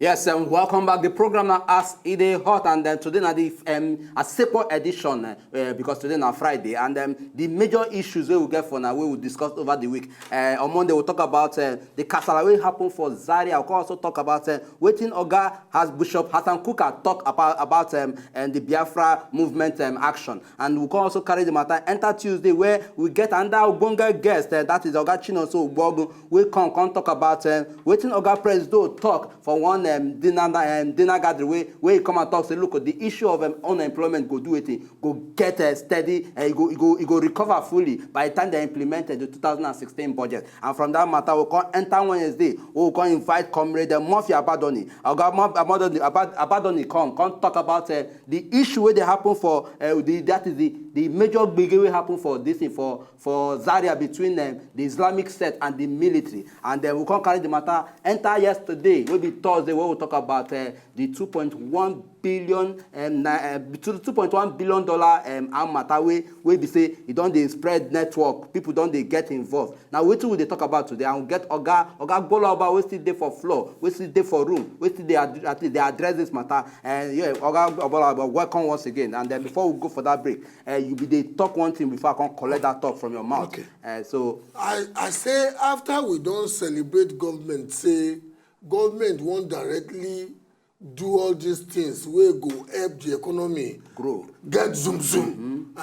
Yes, welcome back. The program now as it is hot, and today now the a separate edition because today now Friday, and the major issues we will get for now we will discuss over the week. On Monday we'll talk about the kasala wey happen for Zaria. We'll also talk about waiting Oga has Bishop Hassan Kuka talk about and the Biafra movement action, and we'll also carry the matter enter Tuesday where we get another Ogbonge guest that is Oga Chinonso Ugbogun. We come talk about waiting Oga Presido talk for one dinner gathering where he come and talk say look the issue of unemployment go do it go get steady it go recover fully by the time they implemented the 2016 budget. And from that matter we come enter Wednesday we will come invite comrade Murphy Abadoni come talk about the issue where they happen for that is the major big wey happen for this thing for Zaria between the Islamic sect and the military. And then we come carry the matter enter yesterday will be Thursday where we talk about the $2.1 billion arm matter wey be say e don dey spread network, people don dey get involved. Now wetin we dey talk about today, and we get Oga Gbola Oba wey still dey for floor, wey still dey for room, wey still dey address this matter. And yeah, Oga Gbola Oba, welcome once again. And then before we go for that break, you be dey talk one thing before I can collect that talk from your mouth. Okay. So I say after we don't celebrate government, say government won't directly do all these things wey go help the economy grow, get zoom,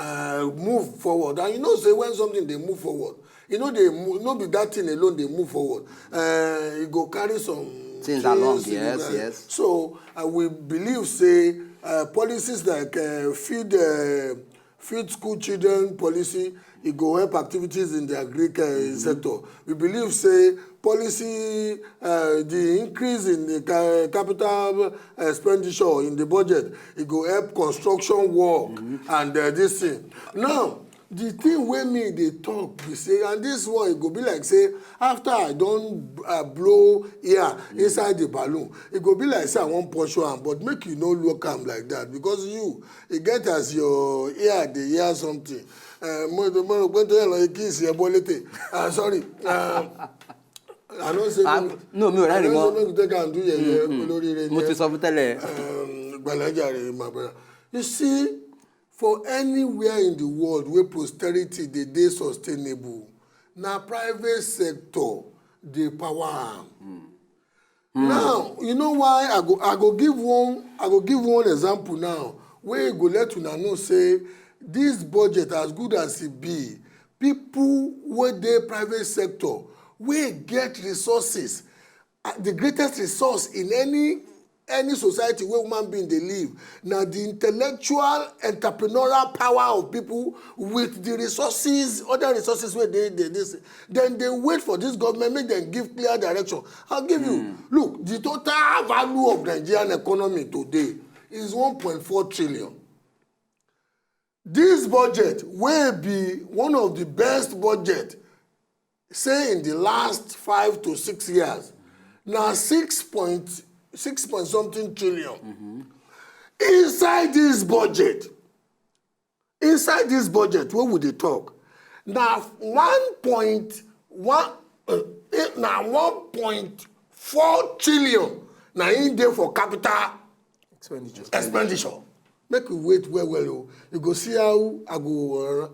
move forward. And you know say when something they move forward, you know they move, not be that thing alone they move forward. It go carry some things along. Yes. So we believe say policies like feed school children policy, it go help activities in the agric sector. We believe say policy, the increase in the capital expenditure in the budget, it go help construction work and this thing. Now, the thing wey me dey talk be say, and this one it go be like say after I don blow air inside the balloon, it go be like say I wan pursue am, but make you no look am like that because you e get as your ear dey hear something. Sorry. I don't say no, me already know. Make you take and do my brother. You see, for anywhere in the world where posterity dey sustainable, na private sector dey power am. Now, you know why I go give one example now where go let una know say this budget as good as it be, people wey dey private sector wey get resources, the greatest resource in any society where human being dey live, na the intellectual entrepreneurial power of people with the resources, other resources where they then they wait for this government make them give clear direction. I'll give you, look, the total value of Nigerian economy today is 1.4 trillion. This budget will be one of the best budget, say in the last 5 to 6 years. Now 6 point something trillion. Inside this budget, what would they talk? Now 1.4 trillion. Now in there for capital expenditure. Make we wait well. You go see how I go.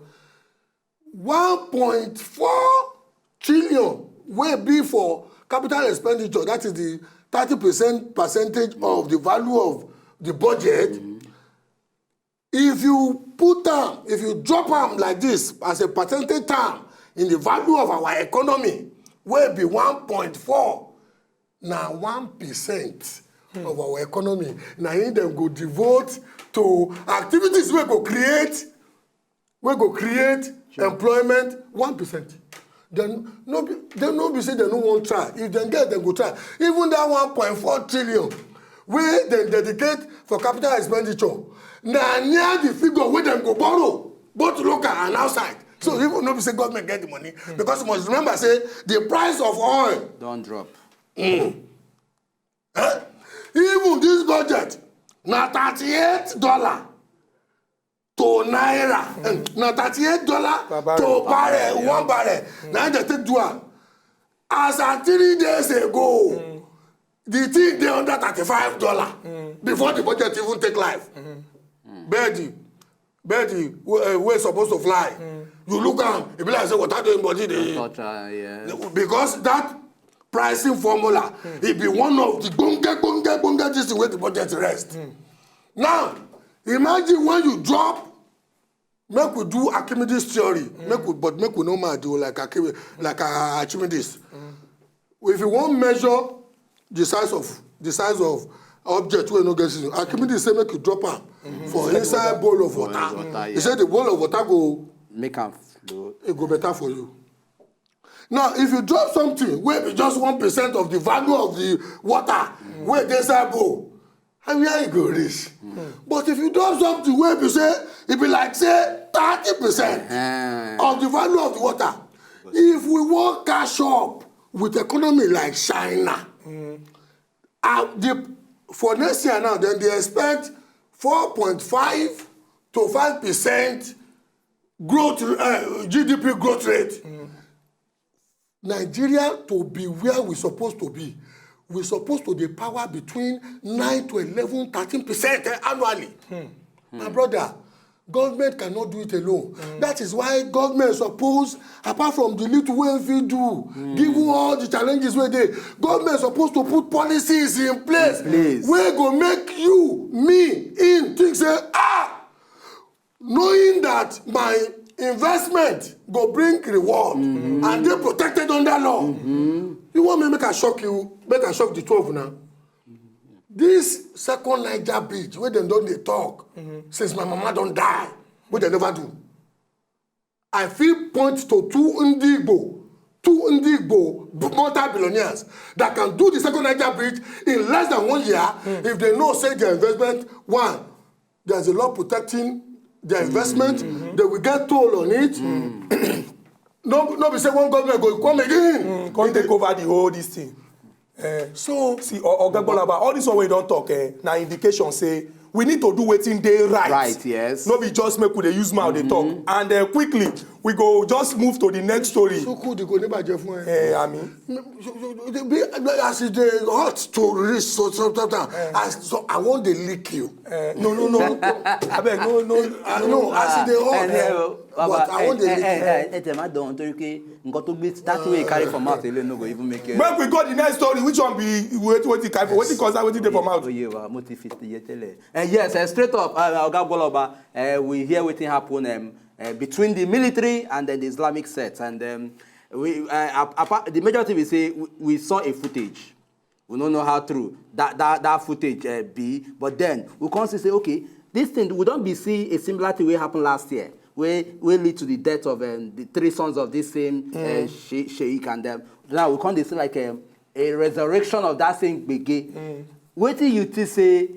1.4 trillion will be for capital expenditure. That is the 30% of the value of the budget. If you drop them like this as a percentage term in the value of our economy, will be 1.4. Now 1% of our economy. Now in them go devote to activities we go create employment 1%. Then no be say they no want try. If they get, they go try. Even that 1.4 trillion where they dedicate for capital expenditure, now near the figure where they go borrow, both local and outside. So even no be say government get the money, because you must remember say the price of oil don't drop. Even this budget, now $38 to naira, now $38 to barrel, 1 barrel. Now they take do am. As at 3 days ago, the thing dey under $35 before the budget even take life. Birdy, wey supposed to fly. You look am, e be like say water dey im body dey. Because that pricing formula, it be one of the bonga this is where the budget rest. Now, imagine when you drop, make we do Archimedes theory, make we no man do like Archimedes. If you want measure the size of object wey no get season, Archimedes say make you drop am for inside bowl of water. He said the bowl of water go make am flow. It go better for you. Now, if you drop something wey be just 1% of the value of the water wey dey inside bowl, and where e go reach? But if you drop something wey be say e be like say 30% of the value of the water, if we wan catch up with economy like China, for next year now, then they expect 4.5 to 5% growth, GDP growth rate. Nigeria to be where we supposed to be. We supposed to be power between 9 to 11, 13% annually. My brother, government cannot do it alone. That is why government suppose, apart from the little way we do, given all the challenges where they, government supposed to put policies in place where go make you, me, think say, knowing that my investment go bring reward and they protected under law. You want me make I shock you, make I shock the 12 now. This second Niger bridge, where they don't talk since my mama don't die, what they never do. I feel point to two Ndigbo multi-billionaires that can do the second Niger bridge in less than 1 year if they know say their investment, one, there's a law protecting their investment, they will get toll on it. No be say one government go come again. Can't take over the whole this thing. So see, Ogagbolaba, all this one we don't talk, now indication say we need to do wetin dey right. Right, yes. No be just make we dey use mouth dey talk. And quickly, we go just move to the next story. So cool, the go never Jeff. I mean, as it hot to reach so I want to lick you. No. I beg, no. As it hot. But I want to lick you. That way you carry from mouth, no go even make it. When we go the next story, which one be wetin carry for? Wetin cause that wetin dey for mouth? Yes, straight up, Ogagbolaba, we hear wetin happen between the military and then the Islamic sect, and the major thing we say we saw a footage. We don't know how true that footage be, but then we can't say okay, this thing we don't be see a similar thing wey happened last year, where lead to the death of the 3 sons of this same sheikh, and now we can't see like a resurrection of that same gbege. What do you think say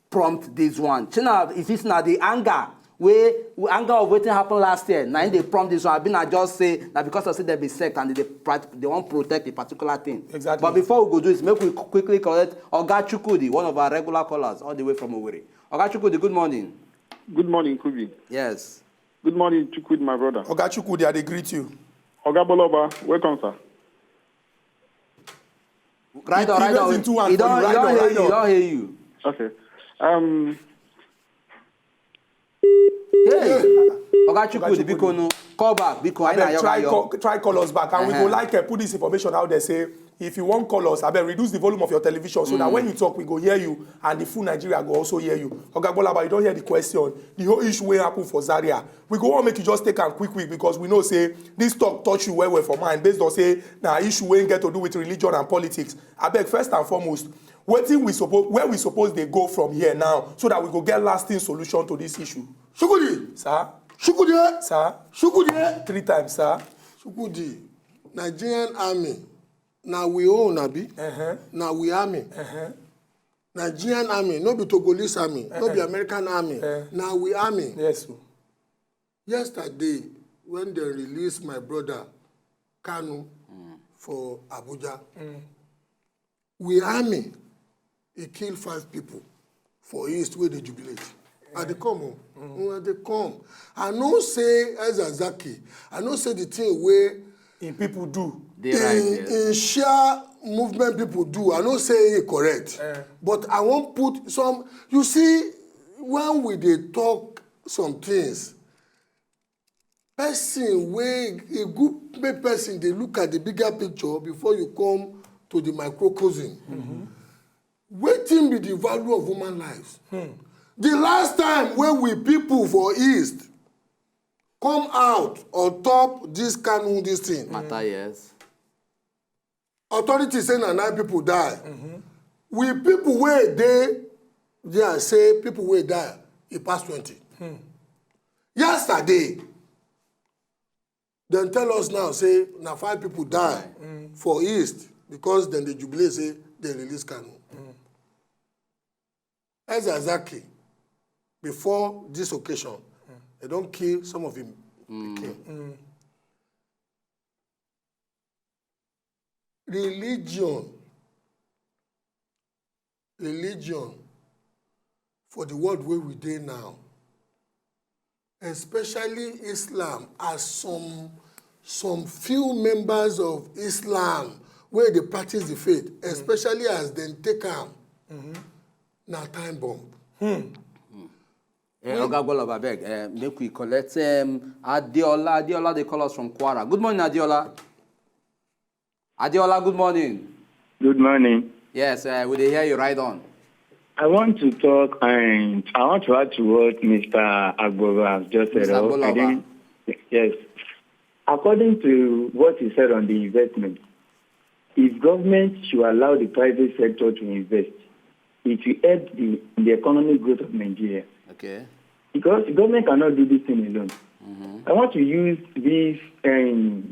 prompt this one? China, if it's not the anger of what happened last year, now they prompt this one. I've been just say that because of say they be sect and they won't protect a particular thing. Exactly. But before we go do this, make we quickly correct Oga Chukwudi, one of our regular callers, all the way from Owerri. Oga Chukwudi, good morning. Good morning, Kubi. Yes. Good morning, Chukwudi, my brother. Oga Chukwudi, I dey greet you. Ogagbolaba, welcome, sir. Right on. He don't hear you. Okay. Hey, Oga Chukwudi, Biko, call back. Biko, try call us back, and we go like put this information out there. Say if you want call us, reduce the volume of your television so that when you talk, we go hear you, and the full Nigeria go also hear you. Ogagbolaba, you don't hear the question. The whole issue will happen for Zaria. We go on make you just take a quick because we know say this talk touch you well for mind based on say issue wey get to do with religion and politics. I beg first and foremost, where we suppose they go from here now so that we go get lasting solution to this issue. Shukudi. Sir. Shukudi. Sir. Shukudi. 3 times, sir. Shukudi. Nigerian army. Now we own Abi. Now we army. Nigerian army, no be Togolese army, no be American army. Now we army. Yes, sir. Yesterday, when they released my brother Kanu for Abuja, we army. He killed 5 people for East where they jubilate. And they come when they come. I know say Ezazaki, I know say the thing where In people do. They right. Yes. In share movement people do. I don't say it correct. But I won't put some. You see, when we dey talk some things, person wey a good person dey look at the bigger picture before you come to the microcosm. Wetin be the value of human lives? The last time when we people for East come out on top this Kanu this thing. Matter, yes. Authorities say na 9 people die. We people wey dey there say people wey die e pass 20. Yesterday dem tell us now say na 5 people die for East because dem dey jubilate say dem release Kanu. Ezazaki, before this occasion, they don kill some of him pikin. Religion for the world where we dey now, especially Islam, as some few members of Islam where they practice the faith, especially as dem take am, na time bomb. Oga Gboloba, abeg, make we collect Adeola. Adeola, they call us from Kwara. Good morning, Adeola. Adeola, good morning. Good morning. Yes, we dey hear you right on. I want to talk and I want to add to what Mr. Agboba has just said. Mr. Gboloba. Yes. According to what he said on the investment, if government should allow the private sector to invest, it will help the economic growth of Nigeria. Okay. Because the government cannot do this thing alone. I want to use this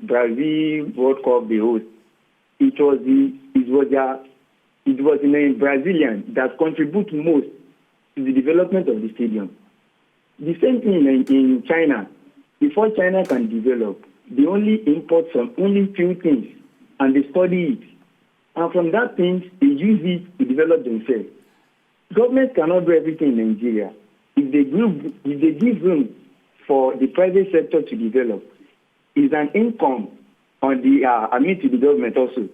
Brazil World Cup they host. It was the Brazilian that contribute most to the development of the stadium. The same thing in China. Before China can develop, they only import some only few things and they study it. And from that things, they use it to develop themselves. Government cannot do everything in Nigeria. If they give room for the private sector to develop, is an income on the to the government also.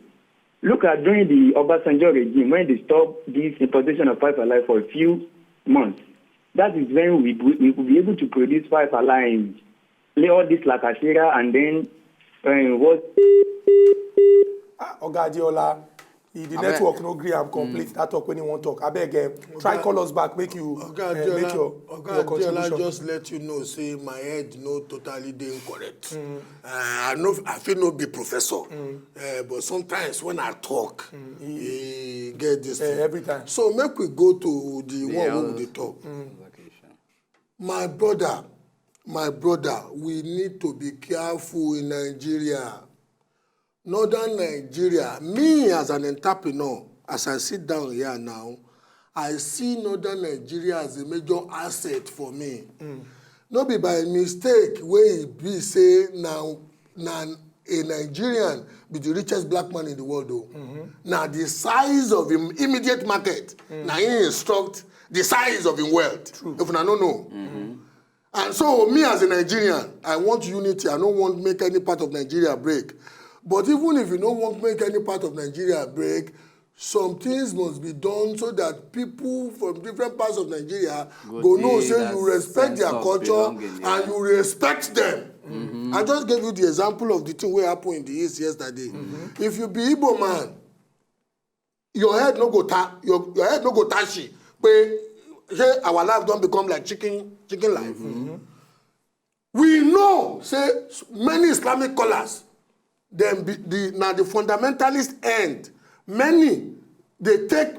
Look at during the Obasanjo regime when they stopped this importation of 5-alive for a few months. That is when we will be able to produce 5-alive, lay all this like Ashira, and then what? Oga Adeola, the network no agree am complete. That talk when you want talk. Abeg, try call us back. Make you make your contribution. Just let you know. Say my head no totally dey incorrect. I feel no be professor, but sometimes when I talk, get this thing. Every time. So make we go to the one we dey talk. My brother, we need to be careful in Nigeria. Northern Nigeria, me as an entrepreneur, as I sit down here now, I see Northern Nigeria as a major asset for me. No be by mistake where it be say now a Nigerian be the richest black man in the world though. Now the size of him immediate market, now he instruct the size of him wealth. True. If I don't know. And so me as a Nigerian, I want unity. I don't want to make any part of Nigeria break. But even if you don't want to make any part of Nigeria break, some things must be done so that people from different parts of Nigeria go know, say you respect their culture and you respect them. I just gave you the example of the thing wey happen in the East yesterday. If you be Igbo man, your head no go tashi. Say our life don't become like chicken life. We know, say many Islamic scholars. Then the fundamentalist end. Many, they take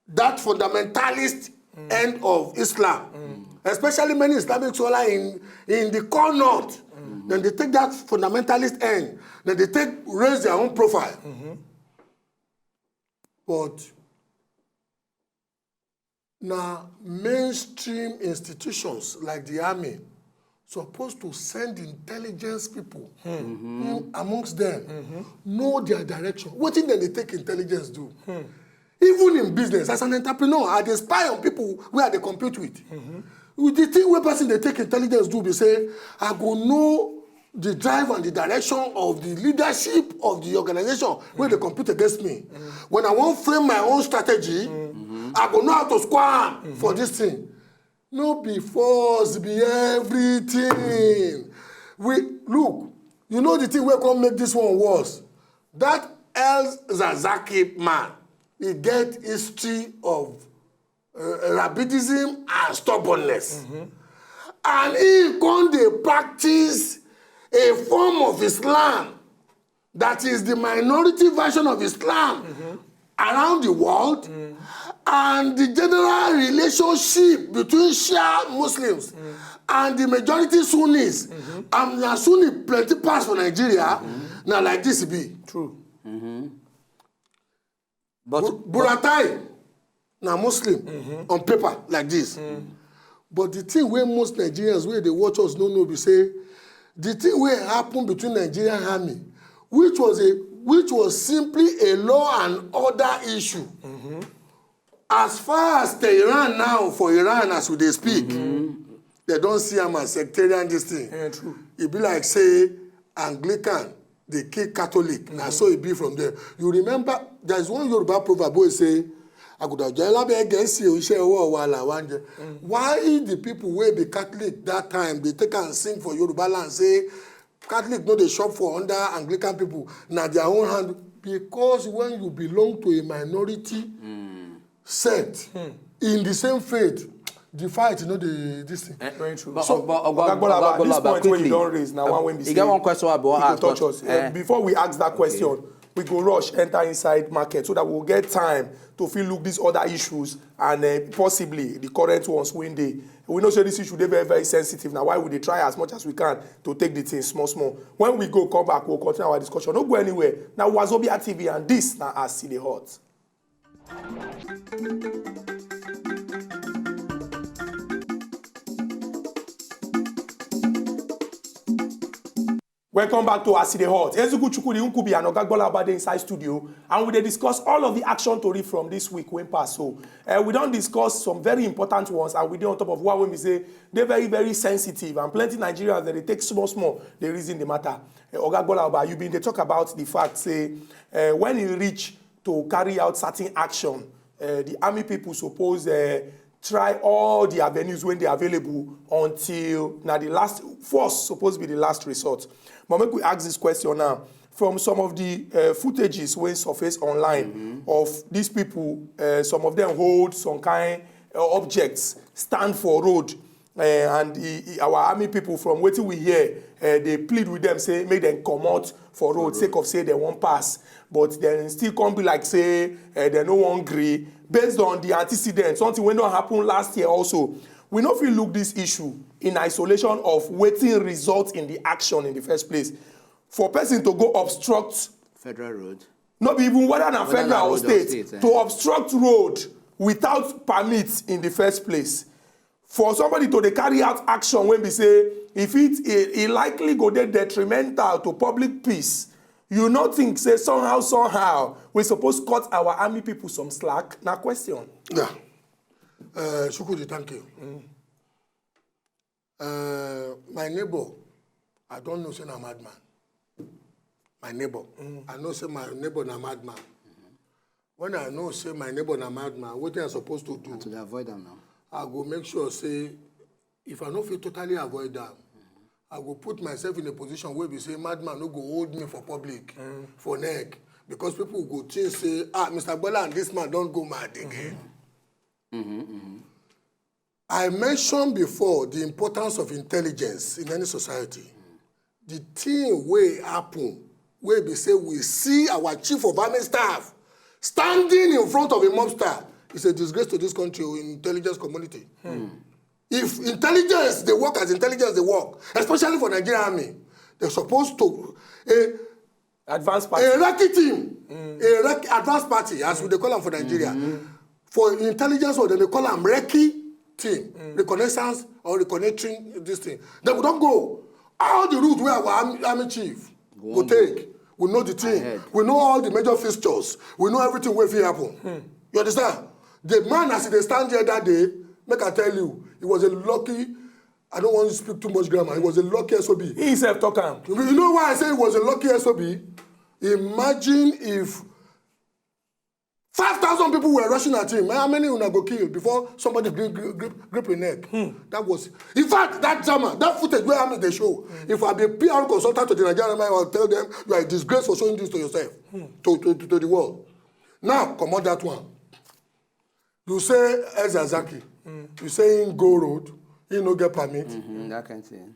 that fundamentalist end of Islam. Especially many Islamic scholars in the core north. Then they take that fundamentalist end. Then they raise their own profile. But now mainstream institutions like the army supposed to send intelligence people amongst them, know their direction. What thing they take intelligence do? Even in business, as an entrepreneur, I dey spy on people where they compete with. With the thing where person they take intelligence do, they say, I go know the drive and the direction of the leadership of the organization where they compete against me. When I want frame my own strategy, I go know how to square for this thing. No be force, be everything. Look, you know the thing wey come make this one worse. That El Zazaki man, he get history of rabbidism and stubbornness. And he come dey practice a form of Islam that is the minority version of Islam around the world, and the general relationship between Shia Muslims and the majority Sunnis. And the Sunni plenty pass for Nigeria. Now like this be. True. But Buratai, now Muslim on paper like this. But the thing where most Nigerians where they watch us don't know, we say the thing where happened between Nigerian army, which was simply a law and order issue. As far as Tehran now, for Iran as we they speak, they don't see them as sectarian this thing. Yeah, true. It be like say Anglican, they kill Catholic, and so it be from there. You remember there's one Yoruba proverb where say, why the people wey be Catholic that time they take and sing for Yoruba land say Catholic no dey shop for under Anglican people na their own hand, because when you belong to a minority sect in the same faith, the fight you know this thing. Very true. But- So, but- Ogagbola, this point quickly. when you don't raise now, one when we You say, get one question about you ask, touch but- us. Before we ask that question, we go rush enter inside market so that we'll get time to feel look these other issues and possibly the current ones when they. We know say this issue they very very sensitive. Now why would they try as much as we can to take the things small. When we go come back, we'll continue our discussion. Don't go anywhere. Now Wazobia TV and this now as see the hot. Welcome back to Aside Hot. Ezuku Chukudi Nkubi and Ogagbola Abade inside studio, and we dey discuss all of the action tori from this week when pass. So we don't discuss some very important ones, and we dey on top of what when we say they're very very sensitive, and plenty Nigerians that they take small they reason the matter. Ogagbola Abade, you been they talk about the fact say when you reach to carry out certain action, the army people suppose try all the avenues when they're available until now the last force supposed to be the last resort. But make we ask this question now. From some of the footages when surface online of these people, some of them hold some kind objects, stand for road, and our army people from waiting we hear, they plead with them, say make them come out for road, sake of say they won't pass, but then still can't be like say they no one agree based on the antecedents, something when don't happen last year also. We know if we look this issue in isolation of waiting results in the action in the first place. For person to go obstruct Federal Road. not be even whether na Whether federal na or road or state, state, to obstruct road without permit in the first place. For somebody to dey carry out action when we say if it likely go dey detrimental to public peace, you no think say somehow we suppose cut our army people some slack? Na question. Yeah. Shukudi, thank you. My neighbor, I don't know say na madman. My neighbor, I know say my neighbor na madman. When I know say my neighbor na madman, what am I supposed to do? To avoid them now. I go make sure say if I no fit totally avoid them, I go put myself in a position where we say madman no go hold me for public, for neck, because people go think say Mr. Bola and this man don't go mad again. I mentioned before the importance of intelligence in any society. The thing wey happen, where we say we see our chief of army staff standing in front of a mobster, is a disgrace to this country or intelligence community. If intelligence, they work as intelligence, they work, especially for Nigerian army, they're supposed to Advanced party. a recce team, advanced party, as we they call them for Nigeria. For intelligence, or they call them recce team, reconnaissance or reconnecting this thing. They would not go. All the route where our army chief will take, we know the team, Ahead. we know all the major fixtures, we know everything where it happen. You understand? The man as they stand here that day, make I tell you, it was a lucky I don't want to speak too much grammar. He was a lucky SOB. He himself talk am. You know why I say he was a lucky SOB? Imagine if 5,000 people were rushing at him. How many una go kill before somebody grip a neck? That was, in fact, that drama, that footage where they show. If I be a PR consultant to the Nigerian Army, I will tell them you are a disgrace for showing this to yourself, to the world. Now, come on that one. You say Ezazaki, you say in go road, he no get permit. That kind of thing.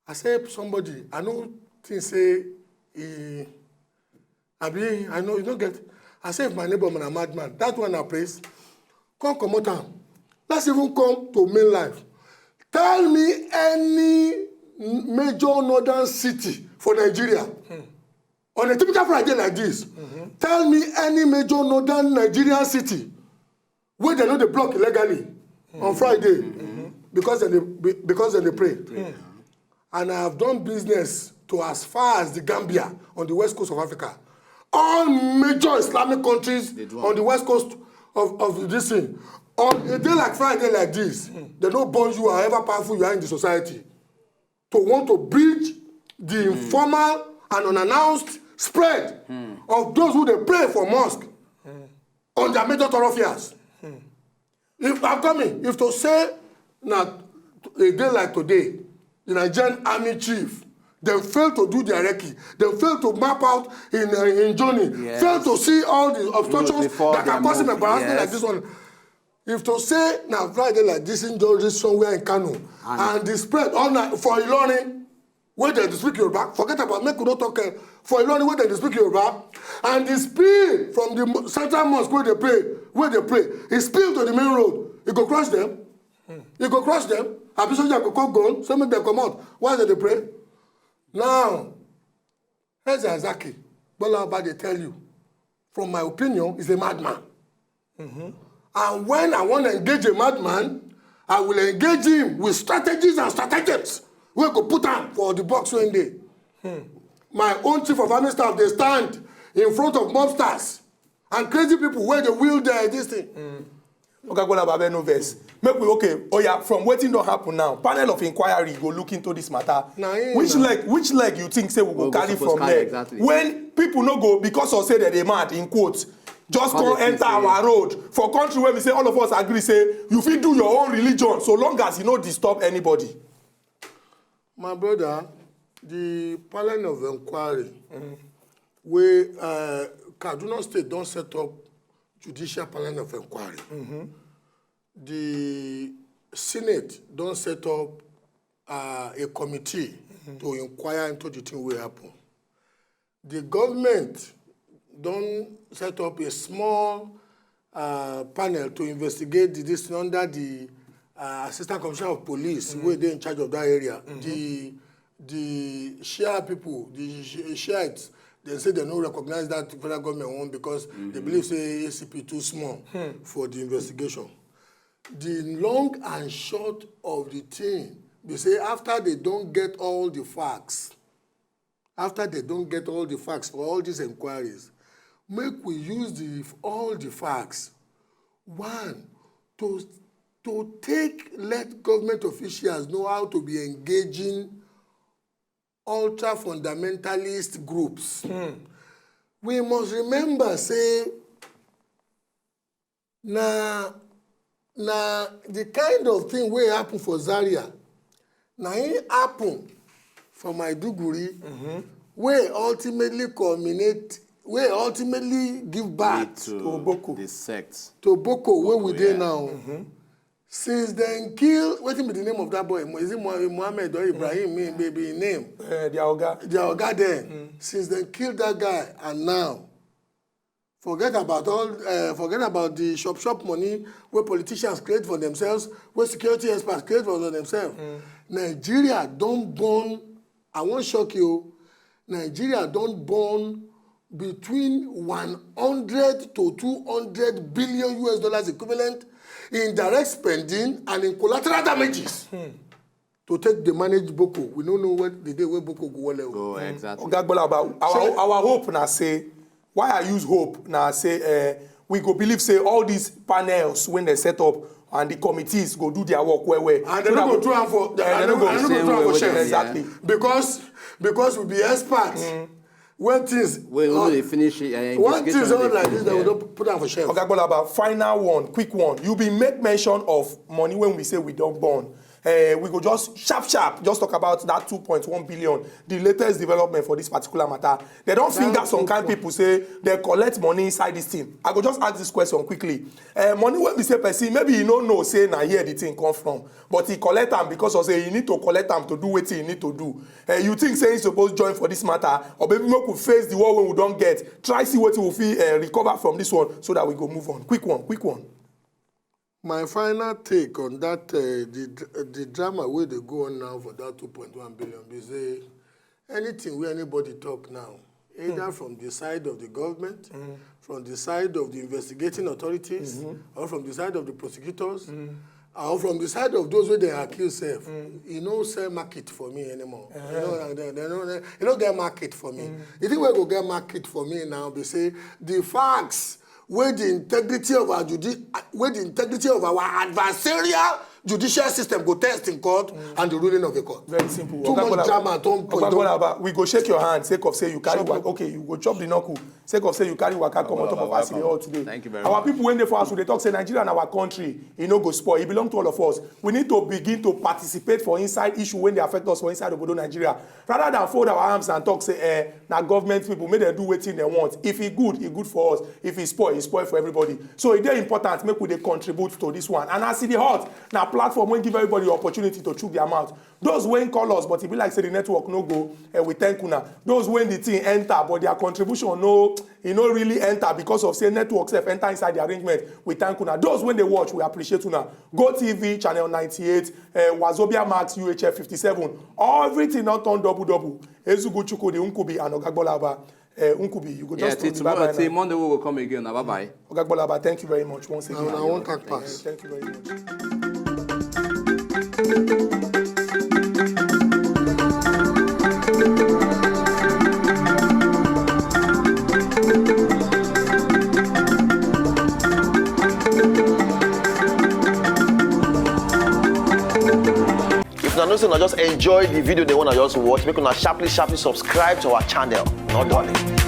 I say somebody, I know things say he, I know you don't get. I say if my neighbor man a madman, that one I praise. Come out time. Let's even come to main life. Tell me any major northern city for Nigeria. On a typical Friday like this, tell me any major northern Nigerian city where they know they block illegally on Friday because they pray. And I have done business to as far as the Gambia on the west coast of Africa. All major Islamic countries on the west coast of this thing. On a day like Friday like this, they don't burn you however powerful you are in the society. To want to bridge the informal and unannounced spread of those who they pray for mosque on their major thoroughfares. If I'm coming, if to say now a day like today, the Nigerian army chief, they failed to do their recce, they failed to map out in Johnny, failed to see all the obstructions that can cause him embarrassment like this one. If to say now Friday like this in Georgia somewhere in Kano and the spread all night for Ilorin, where they speak Yoruba, forget about make we not talk for Ilorin where they speak Yoruba, and the spill from the central mosque where they pray, it spill to the main road, it go crush them, it go crush them. Abi soldier go come gun, so make them come out. Why they pray? Now, Ezazaki, Bola Oba they tell you, from my opinion, is a madman. And when I want to engage a madman, I will engage him with strategies and stratagems. We could put on for the box one day. My own chief of army staff, they stand in front of mobsters and crazy people where they wield this thing. Okay, go about no verse. Make we okay. Oh yeah, from waiting don't happen now. Panel of inquiry go look into this matter. Which leg you think say we go carry from there? Exactly. When people no go because of say that they mad in quotes, just come enter our road for country where we say all of us agree say you fit do your own religion so long as you no disturb anybody. My brother, the panel of inquiry, where Kaduna State don't set up judicial panel of inquiry. The Senate don't set up a committee to inquire into the thing will happen. The government don't set up a small panel to investigate this under the Assistant Commissioner of Police, where they're in charge of that area. The Shia people, the Shiites, they say they don't recognize that federal government one because they believe say ACP too small for the investigation. The long and short of the thing, they say after they don't get all the facts, for all these inquiries, make we use all the facts. One, to let government officials know how to be engaging ultra-fundamentalist groups. We must remember, say, na the kind of thing wey happen for Zaria, na it happen for Maiduguri, wey ultimately give birth to Boko. The sect. To Boko, where we dey now. Since then kill, wetin be the name of that boy? Is it Mohammed or Ibrahim? Maybe his name. Their Oga there. Since then kill that guy, and now forget about the shop money where politicians create for themselves, where security experts create for themselves. Nigeria don't burn. I won't shock you. Nigeria don't burn between 100 to 200 billion US dollars equivalent in direct spending and in collateral damages to take the managed Boko. We don't know what the day where Boko go. Exactly. Our hope now say, why I use hope now say we go believe say all these panels when they set up and the committees go do their work well. And they no go throw am for shelf. Exactly. Because we be experts. When things we finish one thing is all like this, they will don't put am for shelf. Okay, Agbolaba, final one, quick one. You be make mention of money when we say we don't burn. We go just sharp, just talk about that 2.1 billion, the latest development for this particular matter. They don't finger some kind people say they collect money inside this thing. I go just ask this question quickly. Money when we say person, maybe you don't know, say, now here the thing come from, but he collect them because of say you need to collect them to do what you need to do. You think say he's supposed to join for this matter, or maybe we could face the war when we don't get, try see what we will feel, recover from this one so that we go move on. Quick one. My final take on that, the drama where they go on now for that 2.1 billion, is anything where anybody talk now, either from the side of the government, from the side of the investigating authorities, or from the side of the prosecutors, or from the side of those where they accuse self, you know, sell market for me anymore. You know, get market for me. You think we go get market for me now? They say the facts. Where the integrity of our adversarial judicial system go test in court and the ruling of the court. Very simple. Too much drama at one point. We go shake your hand, sake of say you carry waka. Okay, you go chop the knuckle. Sake of say you carry waka come on top of us all today. Thank you very much. Our much. people when they for us, they talk say Nigeria and our country, it no go spoil. It belong to all of us. We need to begin to participate for inside issue when they affect us for inside Obodo Nigeria. Rather than fold our arms and talk say, now government people make them do what they want. If it good for us. If it spoil for everybody. So it's important make we they contribute to this one. And I see the hot now platform when give everybody the opportunity to chook their mouth. Those when call us, but it be like say the network no go, we thank una. Those when the thing enter, but their contribution no really enter because of say network self enter inside the arrangement. We thank una. Those when they watch, we appreciate una. Go TV channel 98, Wazobia Max UHF 57. Everything not on double. Ezugu Chukwu the Unkubi and Ogagbolaba. Unkubi, you go just tomorrow. Till Monday we will come again. Bye bye. Ogagbolaba, thank you very much once again. I won't talk pass. Thank you very much. If you know, just enjoy the video they want to just watch, make una sharply subscribe to our channel. Not darling.